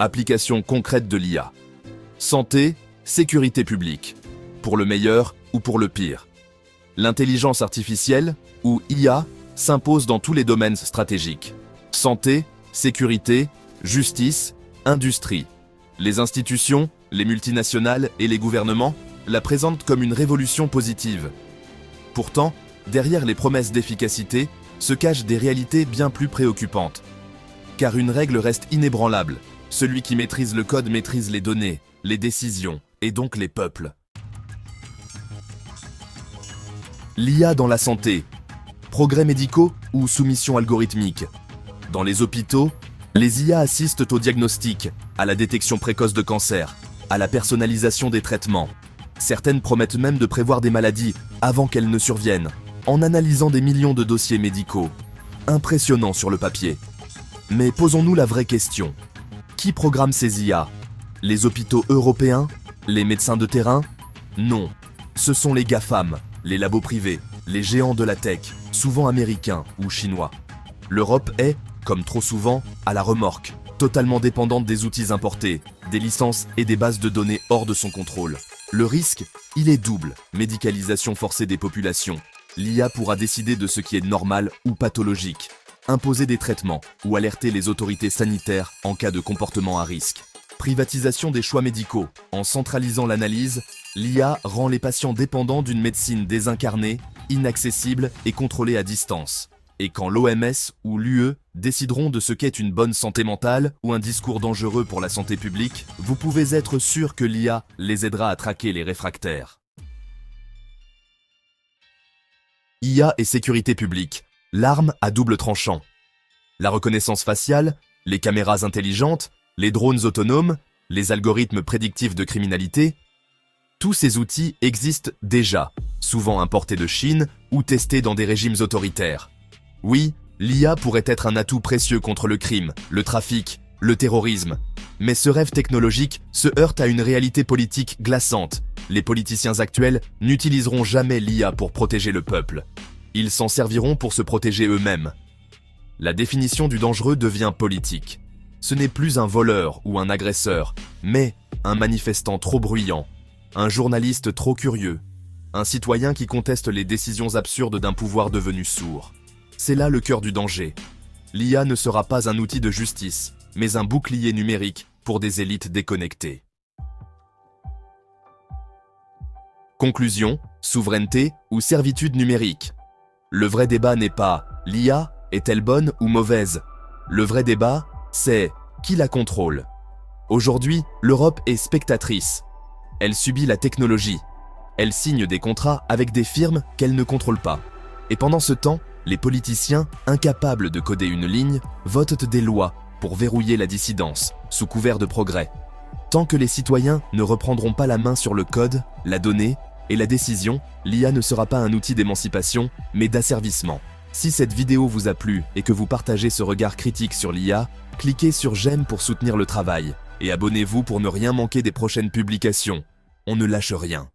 Application concrète de l'IA. Santé, sécurité publique. Pour le meilleur ou pour le pire. L'intelligence artificielle, ou IA, s'impose dans tous les domaines stratégiques. Santé, sécurité, justice, industrie. Les institutions, les multinationales et les gouvernements la présentent comme une révolution positive. Pourtant, derrière les promesses d'efficacité se cachent des réalités bien plus préoccupantes. Car une règle reste inébranlable. Celui qui maîtrise le code maîtrise les données, les décisions, et donc les peuples. L'IA dans la santé. Progrès médicaux ou soumission algorithmique. Dans les hôpitaux, les IA assistent au diagnostic, à la détection précoce de cancer, à la personnalisation des traitements. Certaines promettent même de prévoir des maladies avant qu'elles ne surviennent, en analysant des millions de dossiers médicaux. Impressionnant sur le papier. Mais posons-nous la vraie question. Qui programme ces IA? Les hôpitaux européens? Les médecins de terrain? Non. Ce sont les GAFAM, les labos privés, les géants de la tech, souvent américains ou chinois. L'Europe est, comme trop souvent, à la remorque, totalement dépendante des outils importés, des licences et des bases de données hors de son contrôle. Le risque, il est double. Médicalisation forcée des populations. L'IA pourra décider de ce qui est normal ou pathologique, imposer des traitements ou alerter les autorités sanitaires en cas de comportement à risque. Privatisation des choix médicaux. En centralisant l'analyse, l'IA rend les patients dépendants d'une médecine désincarnée, inaccessible et contrôlée à distance. Et quand l'OMS ou l'UE décideront de ce qu'est une bonne santé mentale ou un discours dangereux pour la santé publique, vous pouvez être sûr que l'IA les aidera à traquer les réfractaires. IA et sécurité publique. L'arme à double tranchant. La reconnaissance faciale, les caméras intelligentes, les drones autonomes, les algorithmes prédictifs de criminalité, tous ces outils existent déjà, souvent importés de Chine ou testés dans des régimes autoritaires. Oui, l'IA pourrait être un atout précieux contre le crime, le trafic, le terrorisme. Mais ce rêve technologique se heurte à une réalité politique glaçante. Les politiciens actuels n'utiliseront jamais l'IA pour protéger le peuple. Ils s'en serviront pour se protéger eux-mêmes. La définition du dangereux devient politique. Ce n'est plus un voleur ou un agresseur, mais un manifestant trop bruyant, un journaliste trop curieux, un citoyen qui conteste les décisions absurdes d'un pouvoir devenu sourd. C'est là le cœur du danger. L'IA ne sera pas un outil de justice, mais un bouclier numérique pour des élites déconnectées. Conclusion, souveraineté ou servitude numérique. Le vrai débat n'est pas « l'IA est-elle bonne ou mauvaise ?» Le vrai débat, c'est « qui la contrôle ?» Aujourd'hui, l'Europe est spectatrice. Elle subit la technologie. Elle signe des contrats avec des firmes qu'elle ne contrôle pas. Et pendant ce temps, les politiciens, incapables de coder une ligne, votent des lois pour verrouiller la dissidence, sous couvert de progrès. Tant que les citoyens ne reprendront pas la main sur le code, la donnée et la décision, l'IA ne sera pas un outil d'émancipation, mais d'asservissement. Si cette vidéo vous a plu et que vous partagez ce regard critique sur l'IA, cliquez sur j'aime pour soutenir le travail et abonnez-vous pour ne rien manquer des prochaines publications. On ne lâche rien.